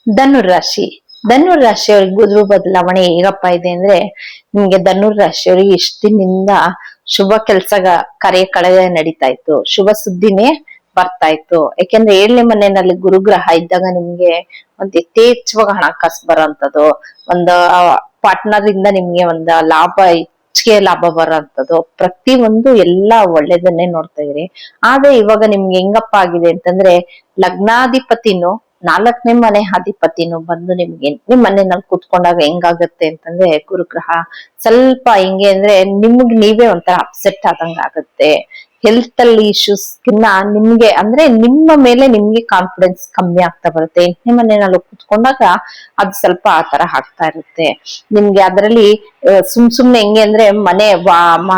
ಧನುರ್ ರಾಶಿ. ಧನುರ್ ರಾಶಿಯವ್ರಿಗೆ ಗುರು ಬದಲಾವಣೆ ಹೇಗಪ್ಪ ಇದೆ ಅಂದ್ರೆ, ನಿಮ್ಗೆ ಧನುರ್ ರಾಶಿಯವ್ರಿಗೆ ಇಷ್ಟ ದಿನದಿಂದ ಶುಭ ಕೆಲ್ಸ ಕಾರ್ಯಕಳೆ ನಡೀತಾ ಇತ್ತು, ಶುಭ ಸುದ್ದಿನೇ ಬರ್ತಾ ಇತ್ತು. ಯಾಕೆಂದ್ರೆ 7ನೇ ಮನೆಯಲ್ಲಿ ಗುರುಗ್ರಹ ಇದ್ದಾಗ ನಿಮ್ಗೆ ಒಂದ್ ಯಥೇಚ್ಛವಾಗಿ ಹಣಕಾಸು ಬರೋಂಥದ್ದು, ಒಂದು ಪಾರ್ಟ್ನರ್ ಇಂದ ನಿಮ್ಗೆ ಒಂದು ಲಾಭ, ಹೆಚ್ಚಿಗೆ ಲಾಭ ಬರೋಂಥದ್ದು, ಪ್ರತಿ ಒಂದು ಎಲ್ಲಾ ಒಳ್ಳೇದನ್ನೇ ನೋಡ್ತಾ ಇದ್ರಿ. ಆದ್ರೆ ಇವಾಗ ನಿಮ್ಗೆ ಹೆಂಗಪ್ಪ ಆಗಿದೆ ಅಂತಂದ್ರೆ, ಲಗ್ನಾಧಿಪತಿನು 4ನೇ ಮನೆ ಅಧಿಪತಿನು ಬಂದು ನಿಮ್ಗೆ 8ನೇ ಮನೆಯಲ್ಲಿ ಕೂತ್ಕೊಂಡಾಗ ಹೆಂಗಾಗತ್ತೆ ಅಂತಂದ್ರೆ, ಗುರುಗ್ರಹ ಸ್ವಲ್ಪ ಹಿಂಗೆ ಅಂದ್ರೆ ನಿಮ್ಗ್ ನೀವೇ ಒಂಥರ ಅಪ್ಸೆಟ್ ಆದಂಗ ಆಗತ್ತೆ. ಹೆಲ್ತ್ ಅಲ್ಲಿ ಇಶ್ಯೂಸ್ ನಿಮ್ಗೆ ಅಂದ್ರೆ ನಿಮ್ಮ ಮೇಲೆ ನಿಮ್ಗೆ ಕಾನ್ಫಿಡೆನ್ಸ್ ಕಮ್ಮಿ ಆಗ್ತಾ ಬರುತ್ತೆ. 8ನೇ ಮನೆಯಲ್ಲಿ ಕೂತ್ಕೊಂಡಾಗ ಅದು ಸ್ವಲ್ಪ ಆ ತರ ಆಗ್ತಾ ಇರುತ್ತೆ ನಿಮ್ಗೆ. ಅದ್ರಲ್ಲಿ ಸುಮ್ನೆ ಹೆಂಗೆ ಅಂದ್ರೆ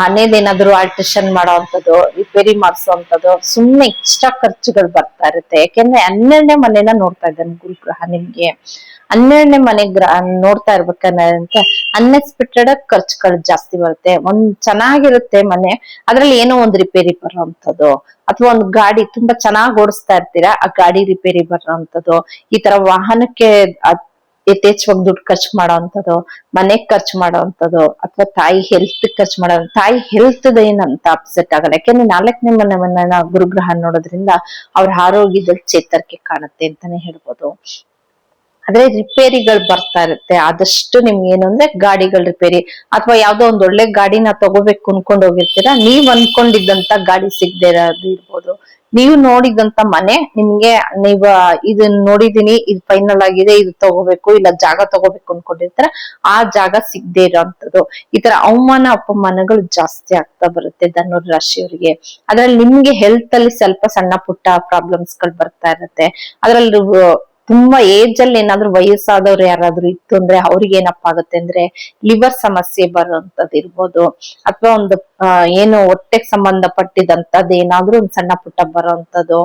ಮನೇದೇನಾದ್ರು ಆಲ್ಟ್ರೇಷನ್ ಮಾಡೋವಂಥದ್ದು, ರಿಪೇರಿ ಮಾಡಿಸೋವಂಥದ್ದು, ಸುಮ್ನೆ ಎಕ್ಸ್ಟ್ರಾ ಖರ್ಚುಗಳು ಬರ್ತಾ ಇರುತ್ತೆ. ಯಾಕೆಂದ್ರೆ 12ನೇ ಮನೆನ ನೋಡ್ತಾ ಇದ್ದಾನೆ ಗುರುಗ್ರಹ ನಿಮ್ಗೆ. 12ನೇ ಮನೆ ನೋಡ್ತಾ ಇರ್ಬೇಕಂತ ಅನ್ಎಕ್ಸ್ಪೆಕ್ಟೆಡ್ ಖರ್ಚುಗಳು ಜಾಸ್ತಿ ಬರುತ್ತೆ. ಒಂದ್ ಚೆನ್ನಾಗಿರುತ್ತೆ ಮನೆ, ಅದ್ರಲ್ಲಿ ಏನೋ ಒಂದು ರಿಪೇರಿ ಬರೋವಂಥದ್ದು, ಅಥವಾ ಒಂದು ಗಾಡಿ ತುಂಬಾ ಚೆನ್ನಾಗಿ ಓಡಿಸ್ತಾ ಇರ್ತೀರಾ, ಆ ಗಾಡಿ ರಿಪೇರಿ ಬರೋವಂಥದ್ದು, ಈ ತರ ವಾಹನಕ್ಕೆ ಯಥೇಚ್ಛವಾಗಿ ದುಡ್ಡು ಖರ್ಚು ಮಾಡೋವಂಥದ್ದು, ಮನೆಗ್ ಖರ್ಚು ಮಾಡೋವಂಥದ್ದು, ಅಥವಾ ತಾಯಿ ಹೆಲ್ತ್ ಖರ್ಚು ಮಾಡೋ, ತಾಯಿ ಹೆಲ್ತ್ ಏನಂತ ಅಪ್ಸೆಟ್ ಆಗಲ್ಲ. ಯಾಕೆಂದ್ರೆ 4ನೇ ಮನೆಯನ್ನ ಗುರುಗ್ರಹ ನೋಡೋದ್ರಿಂದ ಅವ್ರ ಆರೋಗ್ಯದಲ್ಲಿ ಚೇತರಿಕೆ ಕಾಣುತ್ತೆ ಅಂತಾನೆ ಹೇಳ್ಬೋದು. ಆದ್ರೆ ರಿಪೇರಿಗಳು ಬರ್ತಾ ಇರುತ್ತೆ. ಆದಷ್ಟು ನಿಮ್ಗೆ ಏನು ಅಂದ್ರೆ ಗಾಡಿಗಳ ರಿಪೇರಿ, ಅಥವಾ ಯಾವ್ದೋ ಒಂದ್ ಒಳ್ಳೆ ಗಾಡಿನ ತಗೋಬೇಕು ಅನ್ಕೊಂಡ್ ಹೋಗಿರ್ತೀರಾ, ನೀವ್ ಅನ್ಕೊಂಡಿದ್ದಂತ ಗಾಡಿ ಸಿಗದೆ ಇರೋದು ಇರ್ಬೋದು. ನೀವು ನೋಡಿದಂತ ಮನೆ ನಿಮ್ಗೆ, ಇದನ್ನ ನೋಡಿದೀನಿ, ಇದು ಫೈನಲ್ ಆಗಿದೆ, ಇದು ತಗೋಬೇಕು, ಇಲ್ಲ ಜಾಗ ತಗೋಬೇಕು ಅನ್ಕೊಂಡಿರ್ತಾರ, ಆ ಜಾಗ ಸಿಗದೆ ಇರೋಂಥದ್ದು, ಈ ತರ ಅವಮಾನ ಅಪಮಾನಗಳು ಜಾಸ್ತಿ ಆಗ್ತಾ ಬರುತ್ತೆ ಧನುರ್ ರಾಶಿಯವರಿಗೆ. ಅದ್ರಲ್ಲಿ ನಿಮ್ಗೆ ಹೆಲ್ತ್ ಅಲ್ಲಿ ಸ್ವಲ್ಪ ಸಣ್ಣ ಪುಟ್ಟ ಪ್ರಾಬ್ಲಮ್ಸ್ ಗಳು ಬರ್ತಾ ಇರುತ್ತೆ. ಅದ್ರಲ್ಲಿ ತುಂಬಾ ಏಜ್ ಅಲ್ಲಿ ಏನಾದ್ರು ವಯಸ್ಸಾದವ್ರು ಯಾರಾದ್ರೂ ಇತ್ತು ಅಂದ್ರೆ ಅವ್ರಿಗೆ ಏನಪ್ಪಾ ಆಗುತ್ತೆ ಅಂದ್ರೆ, ಲಿವರ್ ಸಮಸ್ಯೆ ಬರುವಂತದ್ದು ಇರ್ಬೋದು, ಅಥವಾ ಒಂದು ಏನು ಹೊಟ್ಟೆಗೆ ಸಂಬಂಧಪಟ್ಟಿದಂತದ್ದು ಏನಾದ್ರೂ ಒಂದ್ ಸಣ್ಣ ಪುಟ್ಟ ಬರೋಂಥದ್ದು,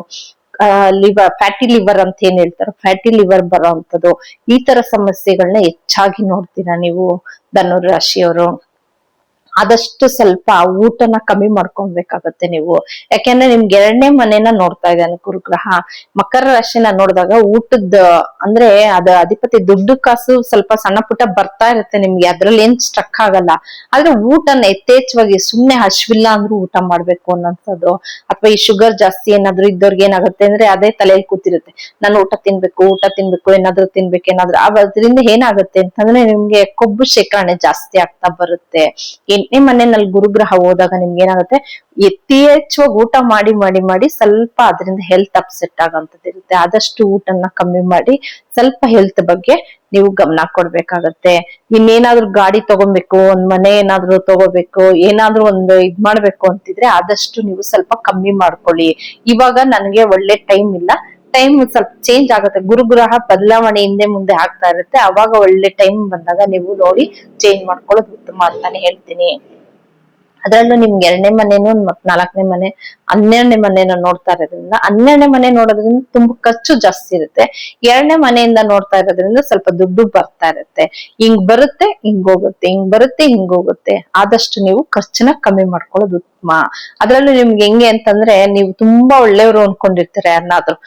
ಫ್ಯಾಟಿ ಲಿವರ್ ಅಂತ ಏನ್ ಹೇಳ್ತಾರೋ ಫ್ಯಾಟಿ ಲಿವರ್ ಬರೋಂಥದ್ದು, ಈ ತರ ಸಮಸ್ಯೆಗಳನ್ನ ಹೆಚ್ಚಾಗಿ ನೋಡ್ತೀರಾ ನೀವು ಧನುರ್ ರಾಶಿಯವರು. ಆದಷ್ಟು ಸ್ವಲ್ಪ ಊಟನ ಕಮ್ಮಿ ಮಾಡ್ಕೊಬೇಕಾಗತ್ತೆ ನೀವು. ಯಾಕೆಂದ್ರೆ ನಿಮ್ಗೆ 2ನೇ ಮನೆನ ನೋಡ್ತಾ ಇದ್ದಾನೆ ಗುರುಗ್ರಹ. ಮಕರ ರಾಶಿನ ನೋಡಿದಾಗ ಊಟದ ಅಂದ್ರೆ ಅದ ಅಧಿಪತಿ ದುಡ್ಡು ಕಾಸು ಸ್ವಲ್ಪ ಸಣ್ಣ ಪುಟ್ಟ ಬರ್ತಾ ಇರುತ್ತೆ ನಿಮ್ಗೆ, ಅದ್ರಲ್ಲಿ ಏನ್ ಸ್ಟ್ರಕ್ ಆಗಲ್ಲ. ಆದ್ರೆ ಊಟನ ಯಥೇಚ್ಛವಾಗಿ ಸುಮ್ನೆ ಹಶ್ವಿಲ್ಲ ಅಂದ್ರೂ ಊಟ ಮಾಡ್ಬೇಕು ಅನ್ನೋಂಥದ್ದು, ಅಥವಾ ಈ ಶುಗರ್ ಜಾಸ್ತಿ ಏನಾದ್ರು ಇದ್ದವ್ರಿಗೆ ಏನಾಗುತ್ತೆ ಅಂದ್ರೆ ಅದೇ ತಲೆಯಲ್ಲಿ ಕೂತಿರುತ್ತೆ, ನಾನು ಊಟ ತಿನ್ಬೇಕು, ಏನಾದ್ರು ಅದರಿಂದ ಏನಾಗುತ್ತೆ ಅಂತಂದ್ರೆ ನಿಮ್ಗೆ ಕೊಬ್ಬು ಶೇಖರಣೆ ಜಾಸ್ತಿ ಆಗ್ತಾ ಬರುತ್ತೆ. 8ನೇ ಮನೆಯಲ್ಲಿ ಗುರುಗ್ರಹ ಹೋದಾಗ ನಿಮ್ಗೆ ಏನಾಗುತ್ತೆ, ಯಥೇಚ್ಛವಾಗಿ ಊಟ ಮಾಡಿ ಮಾಡಿ ಮಾಡಿ ಸ್ವಲ್ಪ ಅದರಿಂದ ಹೆಲ್ತ್ ಅಪ್ಸೆಟ್ ಆಗೋಂಥದ್ದು ಇರುತ್ತೆ. ಆದಷ್ಟು ಊಟನ ಕಮ್ಮಿ ಮಾಡಿ ಸ್ವಲ್ಪ ಹೆಲ್ತ್ ಬಗ್ಗೆ ನೀವು ಗಮನ ಕೊಡ್ಬೇಕಾಗತ್ತೆ. ಇನ್ನೇನಾದ್ರೂ ಗಾಡಿ ತಗೊಬೇಕು, ಒಂದ್ ಮನೆ ಏನಾದ್ರು ತಗೋಬೇಕು, ಏನಾದ್ರೂ ಒಂದು ಮಾಡ್ಬೇಕು ಅಂತಿದ್ರೆ ಆದಷ್ಟು ನೀವು ಸ್ವಲ್ಪ ಕಮ್ಮಿ ಮಾಡ್ಕೊಳ್ಳಿ. ಇವಾಗ ನನ್ಗೆ ಒಳ್ಳೆ ಟೈಮ್ ಇಲ್ಲ, ಟೈಮ್ ಸ್ವಲ್ಪ ಚೇಂಜ್ ಆಗುತ್ತೆ, ಗುರುಗ್ರಹ ಬದಲಾವಣೆ ಹಿಂದೆ ಮುಂದೆ ಆಗ್ತಾ ಇರುತ್ತೆ, ಅವಾಗ ಒಳ್ಳೆ ಟೈಮ್ ಬಂದಾಗ ನೀವು ನೋಡಿ ಚೇಂಜ್ ಮಾಡ್ಕೊಳ್ಳೋದು ಉತ್ತಮ ಅಂತಾನೆ ಹೇಳ್ತೀನಿ. ಅದ್ರಲ್ಲೂ ನಿಮ್ಗೆ 2ನೇ ಮನೇನು ಮತ್ 4ನೇ ಮನೆ 12ನೇ ಮನೆನ ನೋಡ್ತಾ ಇರೋದ್ರಿಂದ, 12ನೇ ಮನೆ ನೋಡೋದ್ರಿಂದ ತುಂಬಾ ಖರ್ಚು ಜಾಸ್ತಿ ಇರುತ್ತೆ. 2ನೇ ಮನೆಯಿಂದ ನೋಡ್ತಾ ಇರೋದ್ರಿಂದ ಸ್ವಲ್ಪ ದುಡ್ಡು ಬರ್ತಾ ಇರುತ್ತೆ. ಹಿಂಗ್ ಬರುತ್ತೆ ಹಿಂಗ್ ಹೋಗುತ್ತೆ, ಹಿಂಗ್ ಬರುತ್ತೆ ಹಿಂಗ್ ಹೋಗುತ್ತೆ. ಆದಷ್ಟು ನೀವು ಖರ್ಚನ್ನ ಕಮ್ಮಿ ಮಾಡ್ಕೊಳ್ಳೋದು ಉತ್ತಮ. ಅದ್ರಲ್ಲೂ ನಿಮ್ಗೆ ಹೆಂಗೆ ಅಂತಂದ್ರೆ, ನೀವು ತುಂಬಾ ಒಳ್ಳೆಯವರು ಅನ್ಕೊಂಡಿರ್ತೀರ ಯಾರನ್ನಾದ್ರೂ,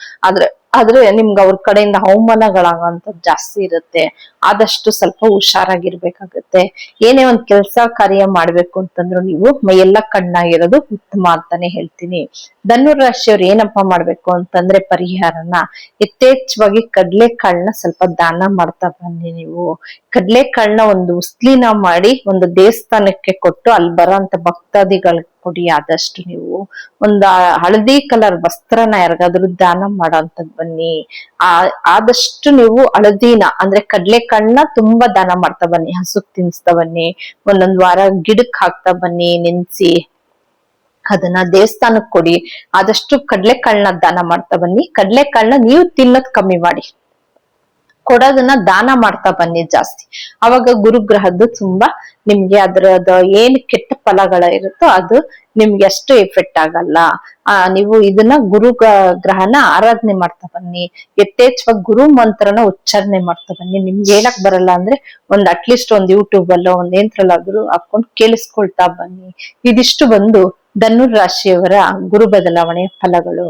ಆದ್ರೆ ನಿಮ್ಗೆ ಅವ್ರ ಕಡೆಯಿಂದ ಅವಮಾನಗಳಾಗುವಂತದ್ದು ಜಾಸ್ತಿ ಇರುತ್ತೆ. ಆದಷ್ಟು ಸ್ವಲ್ಪ ಹುಷಾರಾಗಿರ್ಬೇಕಾಗತ್ತೆ. ಏನೇ ಒಂದ್ ಕೆಲ್ಸ ಕಾರ್ಯ ಮಾಡ್ಬೇಕು ಅಂತಂದ್ರು ನೀವು ಮೈಯೆಲ್ಲ ಕಣ್ಣಾಗಿರೋದು ಉತ್ತಮ ಅಂತಾನೆ ಹೇಳ್ತೀನಿ. ಧನುರ್ ರಾಶಿಯವ್ರು ಏನಪ್ಪಾ ಮಾಡ್ಬೇಕು ಅಂತಂದ್ರೆ, ಪರಿಹಾರನ ಯಥೇಚ್ಛವಾಗಿ ಕಡ್ಲೆಕಾಳನ್ನ ಸ್ವಲ್ಪ ದಾನ ಮಾಡ್ತಾ ಬನ್ನಿ ನೀವು. ಕಡ್ಲೆಕಾಳನ್ನ ಒಂದು ಉಸ್ಲಿನ ಮಾಡಿ ಒಂದು ದೇವಸ್ಥಾನಕ್ಕೆ ಕೊಟ್ಟು ಅಲ್ಲಿ ಬರೋಂತ ಭಕ್ತಾದಿಗಳಿಗೆ ಕೊಡಿ. ಆದಷ್ಟು ನೀವು ಒಂದು ಹಳದಿ ಕಲರ್ ವಸ್ತ್ರನ ಯಾರಿಗಾದ್ರೂ ದಾನ ಮಾಡೋಂಥದ್ದು ಬನ್ನಿ. ಆದಷ್ಟು ನೀವು ಹಳದಿನ ಅಂದ್ರೆ ಕಡ್ಲೆಕಾಳನ್ನ ತುಂಬಾ ದಾನ ಮಾಡ್ತಾ ಬನ್ನಿ, ಹಸುಕ್ ತಿನ್ಸ್ತಾ ಬನ್ನಿ, ಒಂದೊಂದ್ ವಾರ ಗಿಡಕ್ ಹಾಕ್ತಾ ಬನ್ನಿ ನೆನ್ಸಿ, ಅದನ್ನ ದೇವಸ್ಥಾನಕ್ ಕೊಡಿ. ಆದಷ್ಟು ಕಡ್ಲೆಕಾಳನ್ನ ದಾನ ಮಾಡ್ತಾ ಬನ್ನಿ. ಕಡ್ಲೆಕಾಳನ್ನ ನೀವು ತಿನ್ನೋದ್ ಕಮ್ಮಿ ಮಾಡಿ, ಕೊಡೋದನ್ನ ದಾನ ಮಾಡ್ತಾ ಬನ್ನಿ ಜಾಸ್ತಿ. ಅವಾಗ ಗುರುಗ್ರಹದ್ದು ತುಂಬಾ ನಿಮ್ಗೆ ಅದ್ರದ ಏನ್ ಕೆಟ್ಟ ಫಲಗಳ ಇರುತ್ತೋ ಅದು ನಿಮ್ಗೆ ಅಷ್ಟು ಎಫೆಕ್ಟ್ ಆಗಲ್ಲ. ನೀವು ಇದನ್ನ ಗ್ರಹನ ಆರಾಧನೆ ಮಾಡ್ತಾ ಬನ್ನಿ, ಯಥೇಚ್ಛವಾಗಿ ಗುರು ಮಂತ್ರನ ಉಚ್ಚಾರಣೆ ಮಾಡ್ತಾ ಬನ್ನಿ. ನಿಮ್ಗೆ ಹೇಳಕ್ ಬರಲ್ಲ ಅಂದ್ರೆ ಒಂದ್ ಅಟ್ಲೀಸ್ಟ್ ಒಂದ್ ಯೂಟ್ಯೂಬ್ ಅಲ್ಲೋ ಒಂದ್ ಯಂತ್ರಲ್ಲಾದ್ರೂ ಹಾಕೊಂಡು ಕೇಳಿಸ್ಕೊಳ್ತಾ ಬನ್ನಿ. ಇದಿಷ್ಟು ಬಂದು ಧನುರ್ ರಾಶಿಯವರ ಗುರು ಬದಲಾವಣೆಯ ಫಲಗಳು.